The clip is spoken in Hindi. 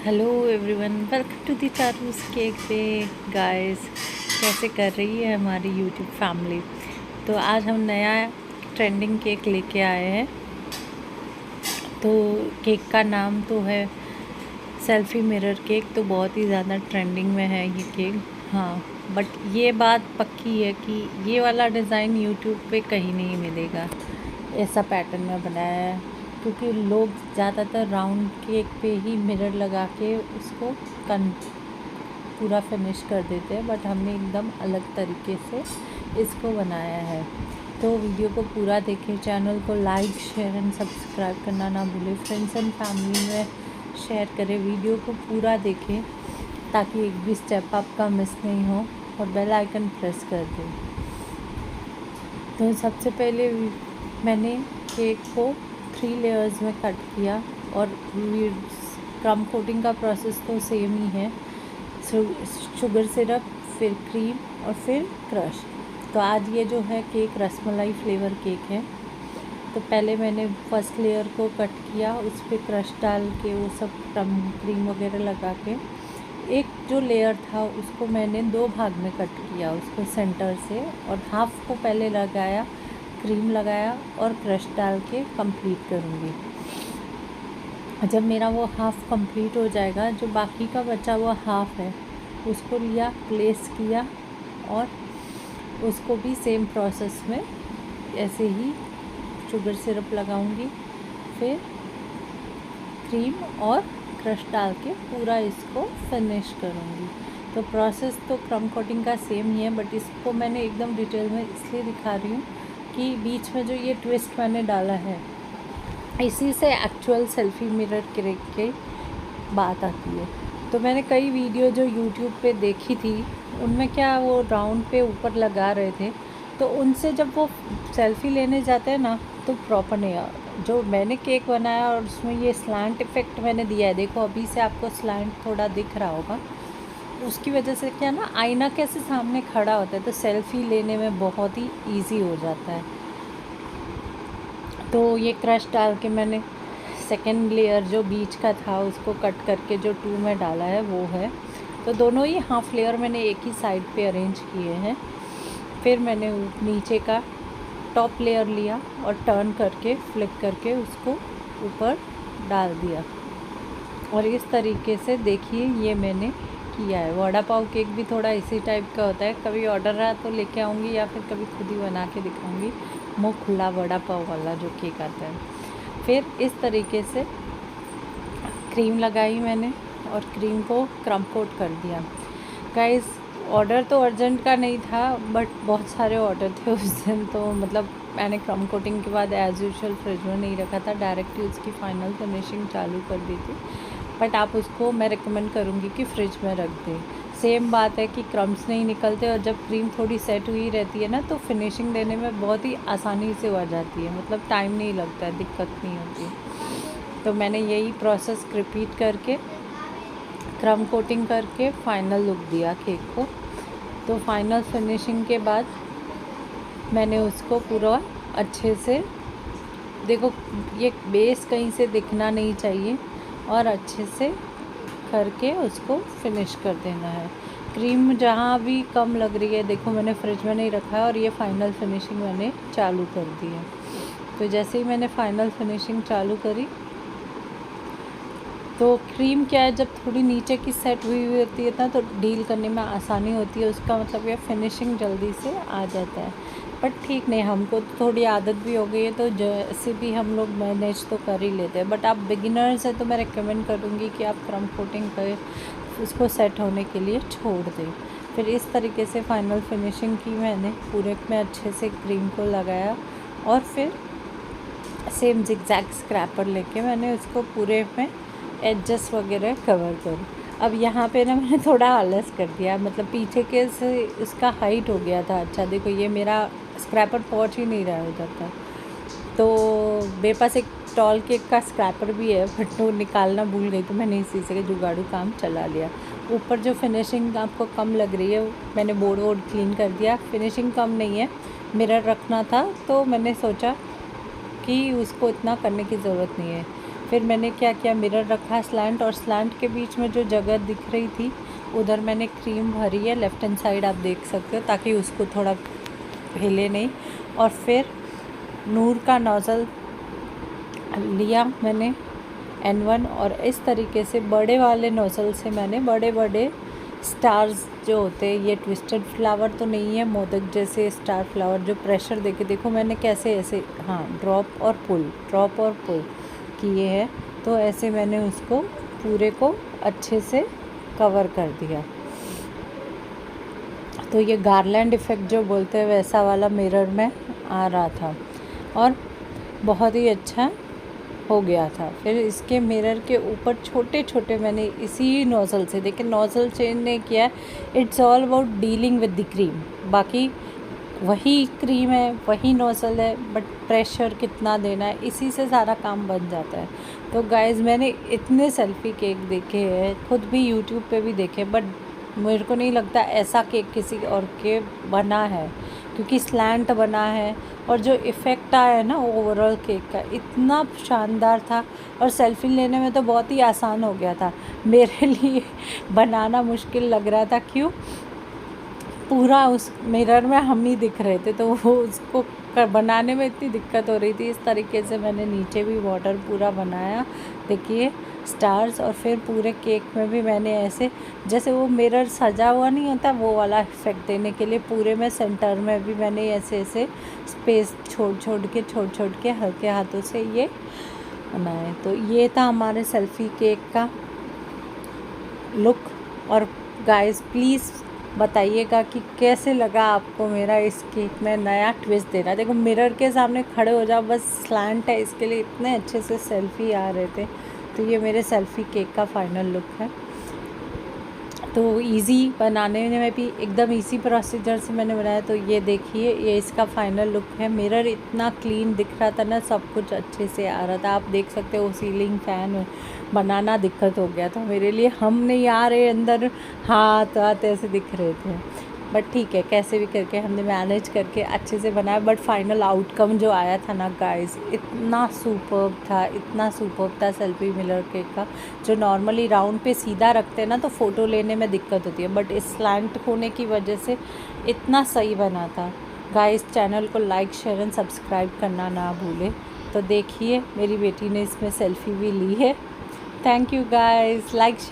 Hello everyone, welcome to the Charu's cake पे। गाइस, कैसे कर रही है हमारी यूट्यूब फैमिली। तो आज हम नया ट्रेंडिंग केक लेके आए हैं। तो केक का नाम तो है सेल्फ़ी मिरर केक। तो बहुत ही ज़्यादा ट्रेंडिंग में है ये केक। हाँ, बट ये बात पक्की है कि ये वाला डिज़ाइन यूट्यूब पे कहीं नहीं मिलेगा, ऐसा पैटर्न में बनाया है। क्योंकि लोग ज़्यादातर राउंड केक पे ही मिरर लगा के उसको पूरा फिनिश कर देते हैं, बट हमने एकदम अलग तरीके से इसको बनाया है। तो वीडियो को पूरा देखें, चैनल को लाइक शेयर एंड सब्सक्राइब करना ना भूलें। फ्रेंड्स एंड फैमिली में शेयर करें, वीडियो को पूरा देखें ताकि एक भी स्टेप आपका मिस नहीं हो, और बेल आइकन प्रेस कर दें। तो सबसे पहले मैंने केक को 3 लेयर्स में कट किया, और क्रम कोटिंग का प्रोसेस तो सेम ही है। शुगर सिरप, फिर क्रीम और फिर क्रश। तो आज ये जो है केक रसमलाई फ्लेवर केक है। तो पहले मैंने फर्स्ट लेयर को कट किया, उस पर क्रश डाल के वो सब क्रीम वगैरह लगा के एक जो लेयर था उसको मैंने 2 भाग में कट किया, उसको सेंटर से, और हाफ को पहले लगाया, क्रीम लगाया और क्रश डाल के कंप्लीट करूँगी। जब मेरा वो हाफ़ कंप्लीट हो जाएगा, जो बाकी का बचा हुआ हाफ़ है उसको लिया, प्लेस किया, और उसको भी सेम प्रोसेस में ऐसे ही शुगर सिरप लगाऊंगी, फिर क्रीम और क्रश डाल के पूरा इसको फिनिश करूंगी। तो प्रोसेस तो क्रम कोटिंग का सेम ही है, बट इसको मैंने एकदम डिटेल में इसलिए दिखा रही हूँ कि बीच में जो ये ट्विस्ट मैंने डाला है, इसी से एक्चुअल सेल्फ़ी मिरर केक की बात आती है। तो मैंने कई वीडियो जो यूट्यूब पे देखी थी, उनमें क्या वो राउंड पे ऊपर लगा रहे थे, तो उनसे जब वो सेल्फ़ी लेने जाते हैं ना, तो प्रॉपर नहीं। जो मैंने केक बनाया और उसमें ये स्लैंट इफ़ेक्ट मैंने दिया है, देखो अभी से आपको स्लैंट थोड़ा दिख रहा होगा, उसकी वजह से क्या ना, आईना कैसे सामने खड़ा होता है, तो सेल्फ़ी लेने में बहुत ही ईजी हो जाता है। तो ये क्रश डाल के मैंने सेकेंड लेयर जो बीच का था उसको कट करके जो 2 में डाला है वो है। तो दोनों ही हाफ़ लेयर मैंने एक ही साइड पे अरेंज किए हैं। फिर मैंने नीचे का टॉप लेयर लिया और टर्न करके फ्लिप करके उसको ऊपर डाल दिया, और इस तरीके से देखिए ये मैंने किया है। वड़ा पाव केक भी थोड़ा इसी टाइप का होता है। कभी ऑर्डर रहा तो लेके आऊँगी, या फिर कभी खुद ही बना के दिखाऊँगी। मुँह खुला वड़ा पाव वाला जो केक आता है। फिर इस तरीके से क्रीम लगाई मैंने और क्रीम को क्रम कोट कर दिया। गाइस, ऑर्डर तो अर्जेंट का नहीं था, बट बहुत सारे ऑर्डर थे उस दिन, तो मतलब मैंने क्रम कोटिंग के बाद एज़ यूजुअल फ्रिज में नहीं रखा था, डायरेक्ट ही उसकी फ़ाइनल फिनिशिंग चालू कर दी थी। बट आप उसको मैं रिकमेंड करूँगी कि फ्रिज में रख दें। सेम बात है कि क्रम्स नहीं निकलते, और जब क्रीम थोड़ी सेट हुई रहती है ना, तो फिनिशिंग देने में बहुत ही आसानी से हो जाती है, मतलब टाइम नहीं लगता है, दिक्कत नहीं होती है। तो मैंने यही प्रोसेस रिपीट करके क्रम कोटिंग करके फ़ाइनल लुक दिया केक को। तो फाइनल फिनिशिंग के बाद मैंने उसको पूरा अच्छे से, देखो ये बेस कहीं से दिखना नहीं चाहिए, और अच्छे से करके उसको फिनिश कर देना है। क्रीम जहाँ भी कम लग रही है, देखो मैंने फ्रिज में नहीं रखा है, और ये फाइनल फिनिशिंग मैंने चालू कर दी है। तो जैसे ही मैंने फाइनल फिनिशिंग चालू करी, तो क्रीम क्या है, जब थोड़ी नीचे की सेट हुई होती है ना, तो डील करने में आसानी होती है, उसका मतलब ये फिनिशिंग जल्दी से आ जाता है। बट ठीक नहीं, हमको तो थोड़ी आदत भी हो गई है, तो जैसे भी हम लोग मैनेज तो कर ही लेते हैं। बट आप बिगिनर्स हैं तो मैं रिकमेंड करूँगी कि आप क्रम कोटिंग कर उसको सेट होने के लिए छोड़ दें। फिर इस तरीके से फाइनल फिनिशिंग की मैंने, पूरे में अच्छे से क्रीम को लगाया, और फिर सेम जिगजैग स्क्रैपर लेके मैंने उसको पूरे में एडजस्ट वगैरह कवर करूँ। अब यहाँ पे ना मैंने थोड़ा आलस कर दिया, मतलब पीछे के से इसका हाइट हो गया था। अच्छा देखो, ये मेरा स्क्रैपर पहुँच ही नहीं रहा है उधर तक। तो मेरे पास एक टॉल केक का स्क्रैपर भी है, बट वो निकालना भूल गई, तो मैंने इसी से जुगाड़ू काम चला लिया। ऊपर जो फिनिशिंग आपको कम लग रही है, मैंने बोर्ड वोर्ड क्लीन कर दिया। फिनिशिंग कम नहीं है, मिरर रखना था, तो मैंने सोचा कि उसको इतना करने की ज़रूरत नहीं है। फिर मैंने क्या किया, मिरर रखा स्लैंट, और स्लैंट के बीच में जो जगह दिख रही थी उधर मैंने क्रीम भरी है, लेफ़्ट हैंड साइड आप देख सकते हो, ताकि उसको थोड़ा हिले नहीं। और फिर नूर का नोज़ल लिया मैंने N1, और इस तरीके से बड़े वाले नोज़ल से मैंने बड़े बड़े स्टार्स जो होते हैं, ये ट्विस्टेड फ्लावर तो नहीं है, मोदक जैसे स्टार फ्लावर, जो प्रेशर देके देखो मैंने कैसे ऐसे, हाँ, ड्रॉप और पुल किए हैं। तो ऐसे मैंने उसको पूरे को अच्छे से कवर कर दिया। तो ये गार्लैंड इफ़ेक्ट जो बोलते हैं वैसा वाला मिरर में आ रहा था, और बहुत ही अच्छा हो गया था। फिर इसके मिरर के ऊपर छोटे छोटे मैंने इसी नोज़ल से, देखिए नोज़ल चेंज नहीं किया, it's all about dealing with the cream. बाकी वही क्रीम है, वही नोज़ल है, बट प्रेशर कितना देना है, इसी से सारा काम बन जाता है। तो गाइज़ मैंने इतने सेल्फ़ी केक देखे हैं, खुद भी यूट्यूब पे भी देखे, बट मेरे को नहीं लगता ऐसा केक किसी और के बना है, क्योंकि स्लैंट बना है, और जो इफ़ेक्ट आया है ना ओवरऑल केक का, इतना शानदार था, और सेल्फ़ी लेने में तो बहुत ही आसान हो गया था। मेरे लिए बनाना मुश्किल लग रहा था, क्यों, पूरा उस मिरर में हम ही दिख रहे थे, तो वो उसको बनाने में इतनी दिक्कत हो रही थी। इस तरीके से मैंने नीचे भी बॉर्डर पूरा बनाया, देखिए स्टार्स, और फिर पूरे केक में भी मैंने ऐसे, जैसे वो मिरर सजा हुआ नहीं होता, वो वाला इफेक्ट देने के लिए पूरे में सेंटर में भी मैंने ऐसे ऐसे स्पेस छोड़ के हल्के हाथों से ये बनाए। तो ये था हमारे सेल्फ़ी केक का लुक। और गाइस प्लीज़ बताइएगा कि कैसे लगा आपको मेरा इस केक में नया ट्विस्ट देना। देखो मिरर के सामने खड़े हो जाओ, बस स्लैंट है, इसके लिए इतने अच्छे से सेल्फ़ी आ रहे थे। तो ये मेरे सेल्फ़ी केक का फाइनल लुक है। तो इजी बनाने में भी एकदम इजी प्रोसीजर से मैंने बनाया। तो ये देखिए, ये इसका फाइनल लुक है। मिरर इतना क्लीन दिख रहा था ना, सब कुछ अच्छे से आ रहा था। आप देख सकते हो सीलिंग फ़ैन बनाना दिक्कत हो गया था मेरे लिए, हम नहीं आ रहे अंदर, हाथ ऐसे दिख रहे थे, बट ठीक है, कैसे भी करके हमने मैनेज करके अच्छे से बनाया। बट फाइनल आउटकम जो आया था ना गाइस, इतना सुपर्ब था सेल्फ़ी मिरर केक का। जो नॉर्मली राउंड पे सीधा रखते हैं ना, तो फ़ोटो लेने में दिक्कत होती है, बट इस स्लैंट होने की वजह से इतना सही बना था। गाइस चैनल को लाइक शेयर एंड सब्सक्राइब करना ना भूलें। तो देखिए मेरी बेटी ने इसमें सेल्फ़ी भी ली है। Thank you guys, like share.